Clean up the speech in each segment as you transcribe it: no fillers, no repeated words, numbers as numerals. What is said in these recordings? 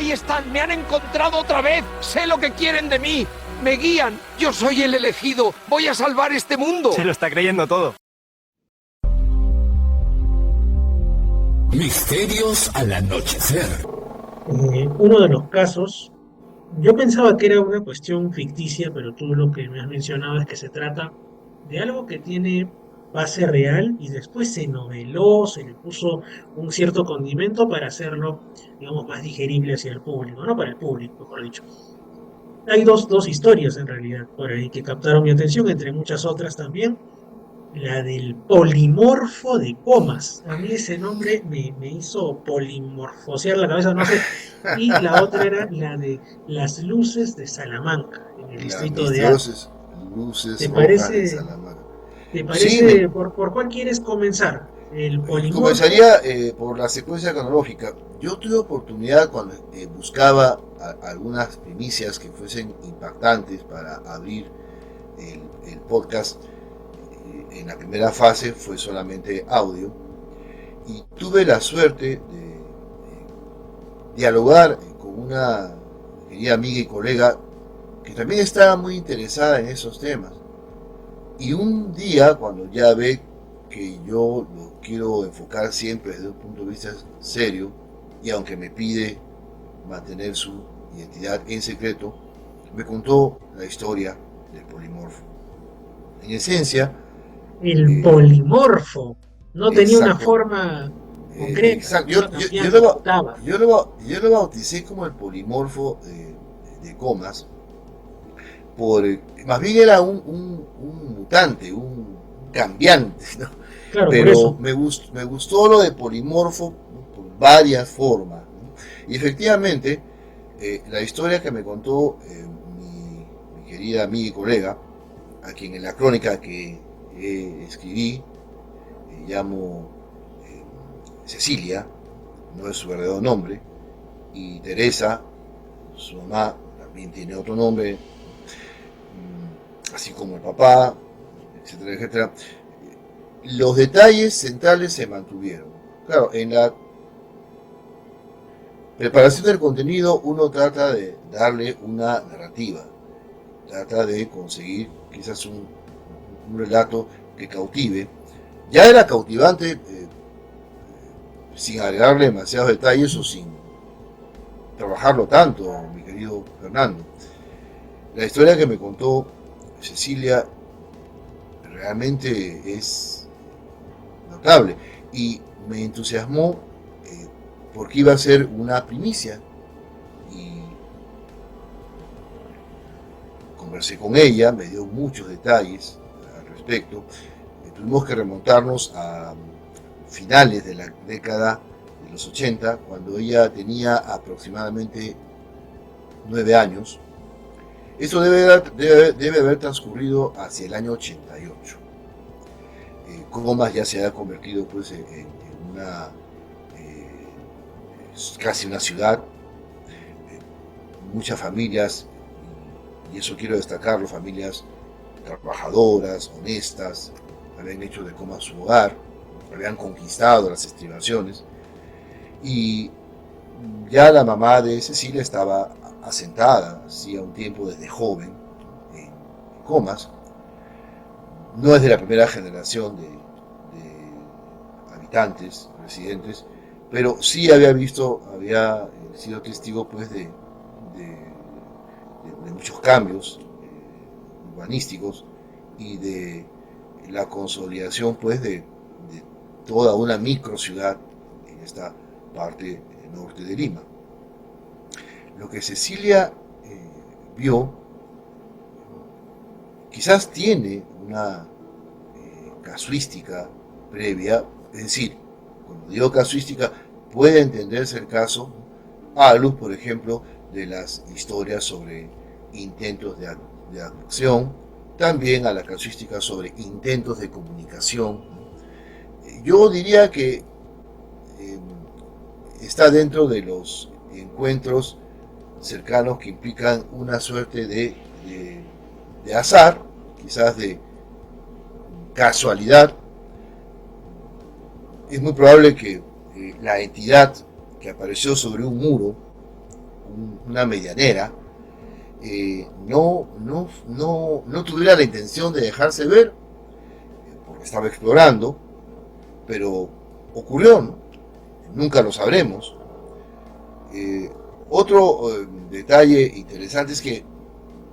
Ahí están, me han encontrado otra vez. Sé lo que quieren de mí. Me guían. Yo soy el elegido. Voy a salvar este mundo. Se lo está creyendo todo. Misterios al anochecer. Uno de los casos, yo pensaba que era una cuestión ficticia, pero tú lo que me has mencionado es que se trata de algo que tiene base real y después se noveló, se le puso un cierto condimento para hacerlo, digamos, más digerible hacia el público, no para el público, mejor dicho. Hay dos historias en realidad por ahí que captaron mi atención, entre muchas otras también. La del polimorfo de Comas. A mí ese nombre me hizo polimorfosear la cabeza, no sé. Y la otra era la de las luces de Salamanca, en el Las distrito de Aro. misteriosas luces ¿Te rojas de parece, Salamanca. te Sí, parece por cuál quieres comenzar? ¿El polimorfo? comenzaría por la secuencia cronológica. Yo tuve oportunidad cuando buscaba algunas primicias que fuesen impactantes para abrir el podcast. En la primera fase fue solamente audio y tuve la suerte de dialogar con una querida amiga y colega que también estaba muy interesada en esos temas. Y un día, cuando ya ve que yo lo quiero enfocar siempre desde un punto de vista serio, y aunque me pide mantener su identidad en secreto, me contó la historia del polimorfo. En esencia, El polimorfo. No tenía una exacto, forma concreta. exacto. Iba cambiando, mutaba. Yo lo bauticé como el polimorfo de Comas, más bien era un mutante, un cambiante, ¿no? Claro, por Pero eso. me gustó lo de polimorfo por varias formas, ¿no? Y efectivamente, la historia que me contó mi querida amiga y colega, a quien en la crónica que escribí llamo Cecilia, no es su verdadero nombre, y Teresa, su mamá, también tiene otro nombre, así como el papá, etcétera, etcétera. Los detalles centrales se mantuvieron. Claro, en la preparación del contenido uno trata de darle una narrativa, trata de conseguir quizás un relato que cautive. Ya era cautivante sin agregarle demasiados detalles o sin trabajarlo tanto, mi querido Fernando. La historia que me contó Cecilia realmente es notable y me entusiasmó porque iba a ser una primicia y conversé con ella, me dio muchos detalles al respecto. Tuvimos que remontarnos a finales de la década de los 80, cuando ella tenía aproximadamente 9 años. Eso debe haber transcurrido hacia el año 88. Comas ya se ha convertido pues, en una casi una ciudad. Muchas familias, y eso quiero destacarlo, familias trabajadoras, honestas, habían hecho de Comas su hogar, habían conquistado las estribaciones, y ya la mamá de Cecilia estaba asentada hacía un tiempo desde joven en Comas. No es de la primera generación de habitantes, residentes, pero sí había sido testigo pues de muchos cambios urbanísticos y de la consolidación pues de toda una micro ciudad en esta parte norte de Lima. Lo que Cecilia vio quizás tiene una casuística previa, es decir, cuando digo casuística puede entenderse el caso a la luz, por ejemplo, de las historias sobre intentos de abducción, también a la casuística sobre intentos de comunicación. Yo diría que está dentro de los encuentros cercanos que implican una suerte de azar, quizás de casualidad. Es muy probable que la entidad que apareció sobre un muro una medianera, no tuviera la intención de dejarse ver, porque estaba explorando, pero ocurrió, ¿no? Nunca lo sabremos. Otro detalle interesante es que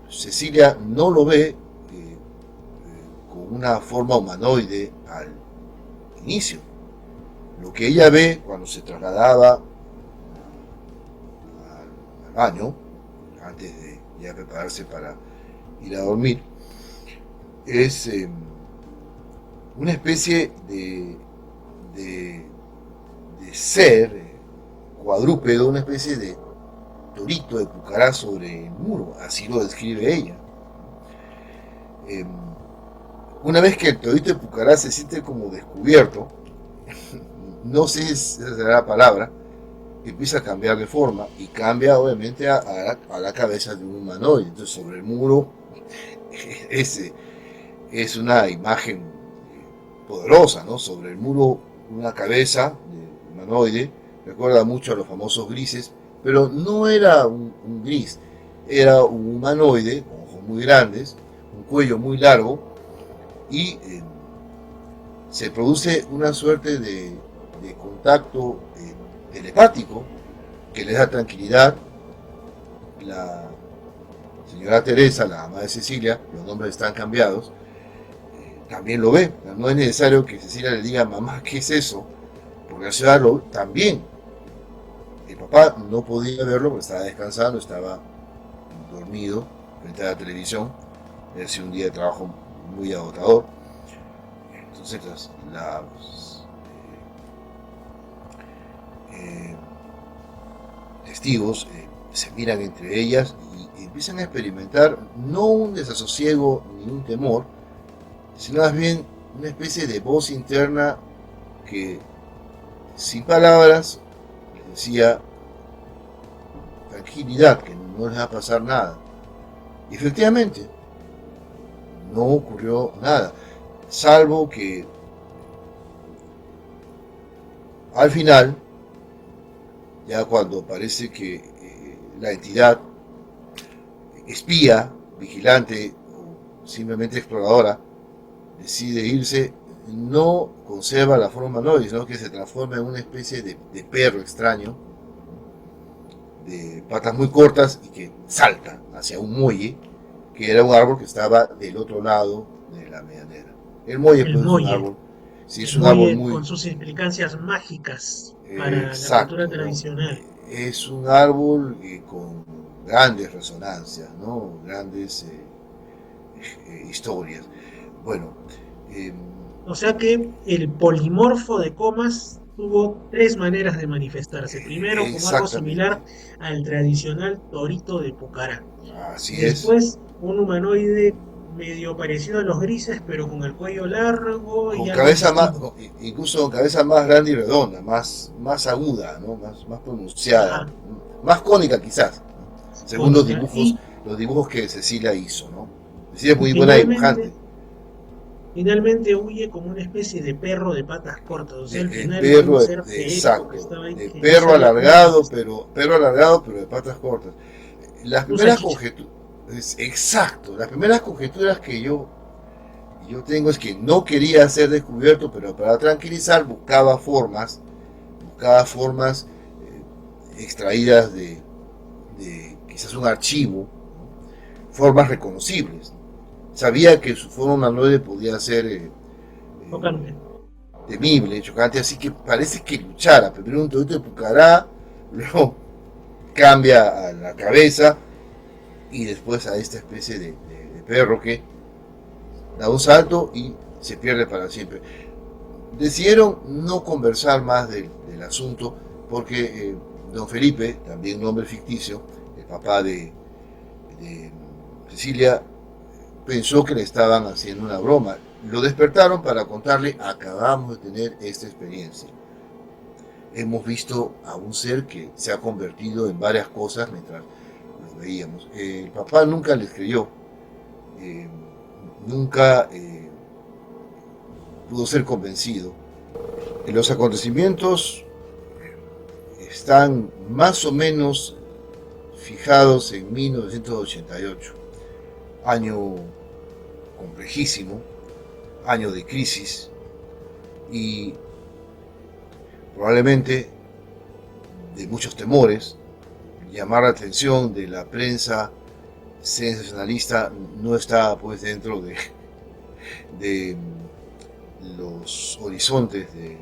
Cecilia no lo ve con una forma humanoide al inicio. Lo que ella ve cuando se trasladaba al baño, antes de ya prepararse para ir a dormir, es una especie de ser cuadrúpedo, una especie de torito de pucará sobre el muro, así lo describe ella. Una vez que el torito de pucará se siente como descubierto, no sé si esa será la palabra, empieza a cambiar de forma y cambia obviamente a la cabeza de un humanoide. Entonces sobre el muro es una imagen poderosa, ¿no? Sobre el muro una cabeza de humanoide, recuerda mucho a los famosos grises, pero no era un gris, era un humanoide con ojos muy grandes, un cuello muy largo, y se produce una suerte de contacto telepático que le da tranquilidad. La señora Teresa, la ama de Cecilia, los nombres están cambiados, también lo ve. No es necesario que Cecilia le diga, mamá, ¿qué es eso? Porque la señora lo también. El papá no podía verlo porque estaba descansando, estaba dormido frente a la televisión. Había sido un día de trabajo muy agotador. Entonces las testigos se miran entre ellas y empiezan a experimentar no un desasosiego ni un temor, sino más bien una especie de voz interna que sin palabras les decía tranquilidad, que no les va a pasar nada. Y efectivamente no ocurrió nada, salvo que al final, ya cuando parece que la entidad espía, vigilante o simplemente exploradora decide irse, no conserva la forma humanoide, sino que se transforma en una especie de perro extraño, de patas muy cortas y que salta hacia un muelle, que era un árbol que estaba del otro lado de la medianera. El muelle, pues, muelle. Es un árbol, sí, es El un árbol muelle muy... con sus implicancias mágicas para exacto, la cultura ¿no? tradicional. Es un árbol con grandes resonancias, ¿no? Grandes historias. Bueno, O sea que el polimorfo de Comas tuvo tres maneras de manifestarse. Primero, como algo similar exactamente, al tradicional torito de Pucará. así es. Después, un humanoide medio parecido a los grises, pero con el cuello largo y Con algo cabeza más, distinto. incluso con cabeza más grande y redonda, más aguda, ¿no? Más pronunciada, Ajá, más cónica quizás, ¿no? Según cónica. los dibujos que Cecilia hizo, ¿no? Cecilia es Y muy buena dibujante. finalmente huye como una especie de perro de patas cortas. O sea, al El final era un perro, ser feérico que exacto, estaba ahí de que no perro sabía cómo alargado, manifestar. pero de patas cortas. Las Un primeras salchicha. conjeturas, exacto, las primeras conjeturas que yo tengo es que no quería ser descubierto, pero para tranquilizar buscaba formas extraídas de quizás un archivo, ¿no? Formas reconocibles. Sabía que su forma humanoide podía ser Tocante. temible, chocante, así que parece que luchara. Primero un torito de pucará, luego cambia a la cabeza y después a esta especie de perro que da un salto y se pierde para siempre. Decidieron no conversar más del asunto porque don Felipe, también nombre ficticio, el papá de Cecilia, pensó que le estaban haciendo una broma. Lo despertaron para contarle, acabamos de tener esta experiencia. Hemos visto a un ser que se ha convertido en varias cosas mientras lo veíamos. El papá nunca les creyó, nunca pudo ser convencido. Los acontecimientos están más o menos fijados en 1988, año complejísimo, año de crisis y probablemente de muchos temores. Llamar la atención de la prensa sensacionalista no está pues dentro de los horizontes de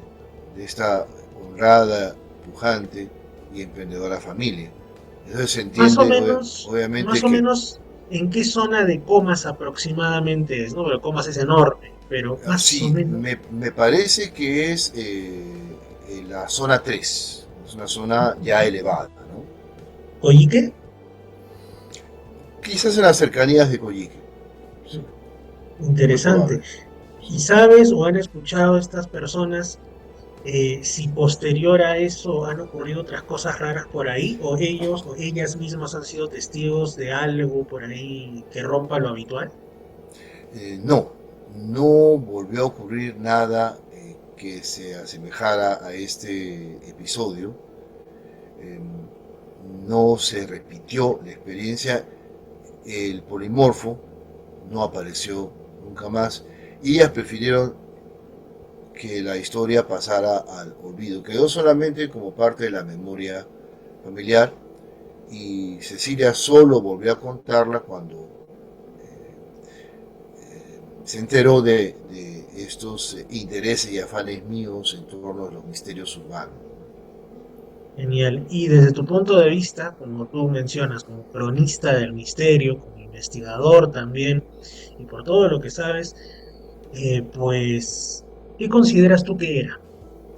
esta honrada, pujante y emprendedora familia. Entonces se Más o entiende menos, obviamente más o que menos, ¿en qué zona de Comas aproximadamente es? ¿No? Pero Comas es enorme, pero más o sí, menos. me parece que es en la zona 3, es una zona ya elevada, ¿no? ¿Coyique? Quizás en las cercanías de Coyique, sí, muy Interesante. probable. ¿Y sabes o han escuchado estas personas si posterior a eso han ocurrido otras cosas raras por ahí, o ellos o ellas mismas han sido testigos de algo por ahí que rompa lo habitual? No, no volvió a ocurrir nada que se asemejara a este episodio. Eh, no se repitió la experiencia. El polimorfo no apareció nunca más y ellas prefirieron que la historia pasara al olvido. Quedó solamente como parte de la memoria familiar y Cecilia solo volvió a contarla cuando se enteró de estos intereses y afanes míos en torno a los misterios urbanos. Genial. Y desde tu punto de vista, como tú mencionas, como cronista del misterio, como investigador también, y por todo lo que sabes, pues, ¿qué consideras tú que era?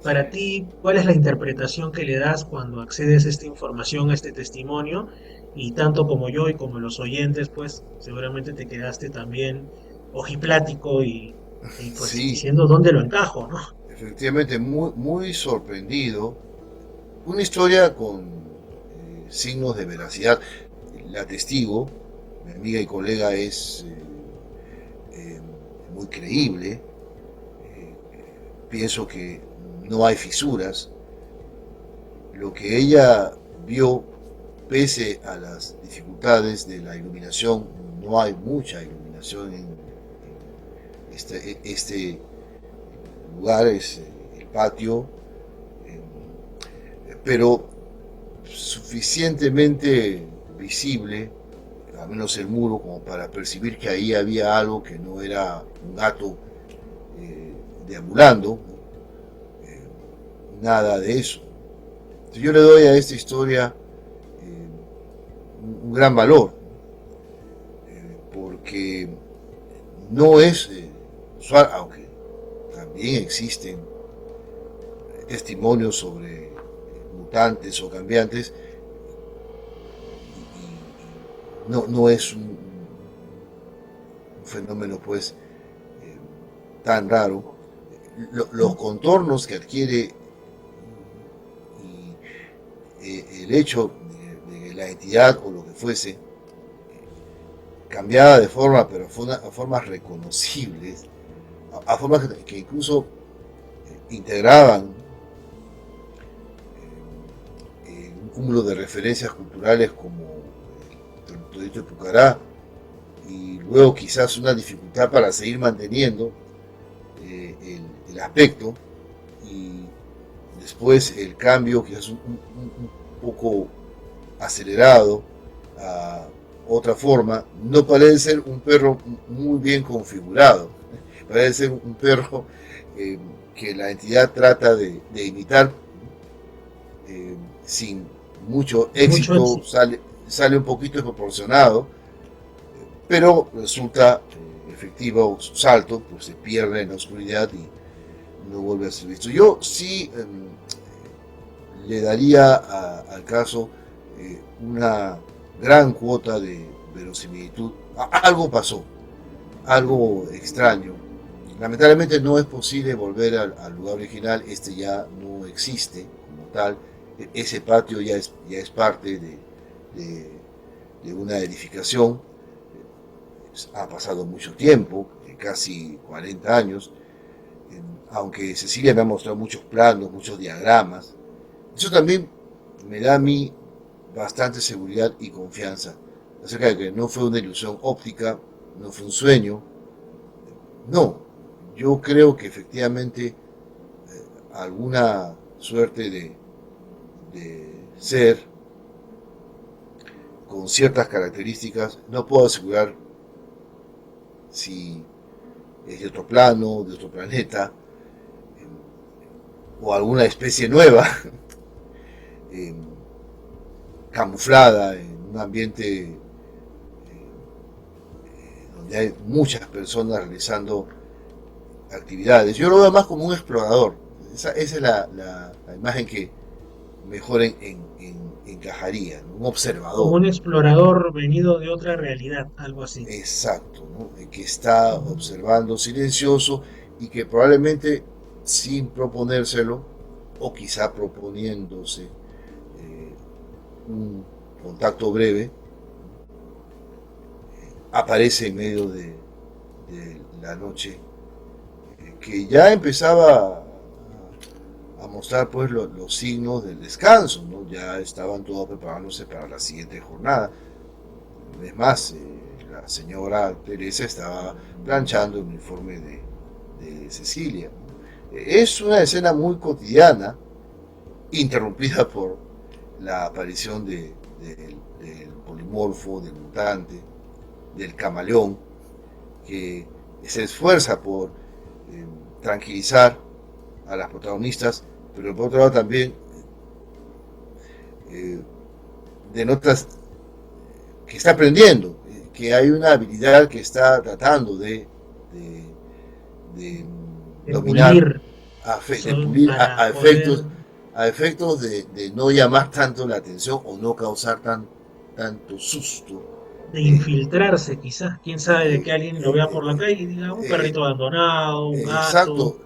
Para ti, ¿cuál es la interpretación que le das cuando accedes a esta información, a este testimonio? Y tanto como yo y como los oyentes, pues seguramente te quedaste también ojiplático y pues Sí, diciendo dónde lo encajo, ¿no? efectivamente, muy, muy sorprendido. Una historia con signos de veracidad. La testigo, mi amiga y colega, es muy creíble. Pienso que no hay fisuras. Lo que ella vio, pese a las dificultades de la iluminación, no hay mucha iluminación en este lugar, es el patio, pero suficientemente visible, al menos el muro, como para percibir que ahí había algo que no era un gato deambulando, eh, nada de eso. Entonces yo le doy a esta historia un gran valor, porque no es usual, aunque también existen testimonios sobre mutantes o cambiantes, y no es un fenómeno pues tan raro. Los contornos que adquiere y el hecho de que la entidad o lo que fuese cambiada de forma, pero a formas reconocibles, a formas que incluso integraban un cúmulo de referencias culturales como el Torito de Pucará, y luego quizás una dificultad para seguir manteniendo el aspecto, y después el cambio quizás un poco acelerado a otra forma. No parece ser un perro muy bien configurado, parece ser un perro que la entidad trata de imitar sin mucho Mucho éxito, éxito. sale un poquito desproporcionado, pero resulta efectivo su salto, pues se pierde en la oscuridad y no vuelve a ser visto. Yo sí le daría al caso una gran cuota de verosimilitud. Algo pasó, algo extraño. Lamentablemente no es posible volver al lugar original, este ya no existe como tal. Ese patio ya es parte de una edificación. Ha pasado mucho tiempo, casi 40 años, aunque Cecilia me ha mostrado muchos planos, muchos diagramas. Eso también me da a mí bastante seguridad y confianza acerca de que no fue una ilusión óptica, no fue un sueño. No, yo creo que efectivamente alguna suerte de ser con ciertas características, no puedo asegurar si es de otro plano, de otro planeta, o alguna especie nueva, camuflada en un ambiente donde hay muchas personas realizando actividades. Yo lo veo más como un explorador. Esa es la imagen que mejor encajaría, ¿no? Un observador. Como un explorador venido de otra realidad, algo así. Exacto, ¿no? Que está observando silencioso y que probablemente sin proponérselo, o quizá proponiéndose un contacto breve, aparece en medio de la noche, que ya empezaba a mostrar pues los signos del descanso, ¿no? Ya estaban todos preparándose para la siguiente jornada. Es más, la señora Teresa estaba planchando el uniforme de Cecilia. Es una escena muy cotidiana, interrumpida por la aparición del polimorfo, del mutante, del camaleón, que se esfuerza por tranquilizar a las protagonistas, pero por otro lado también denotas que está aprendiendo, que hay una habilidad que está tratando de dominar, a efectos de no llamar tanto la atención o no causar tanto susto. De infiltrarse, quizás, quién sabe, de que alguien lo vea por la calle y diga, un perrito abandonado, un gato. Exacto,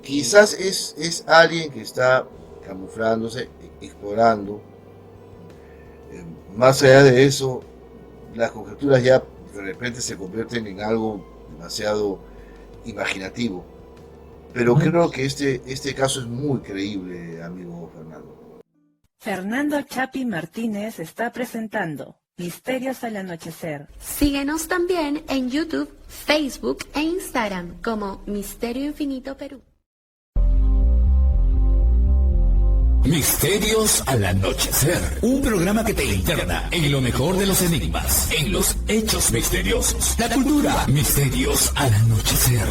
quizás es alguien que está camuflándose, explorando. Más allá de eso, las conjeturas ya de repente se convierten en algo demasiado imaginativo. Pero creo que este caso es muy creíble, amigo Fernando. Fernando Chapi Martínez está presentando Misterios al Anochecer. Síguenos también en YouTube, Facebook e Instagram como Misterio Infinito Perú. Misterios al Anochecer. Un programa que te interna en lo mejor de los enigmas, en los hechos misteriosos, la cultura. Misterios al Anochecer.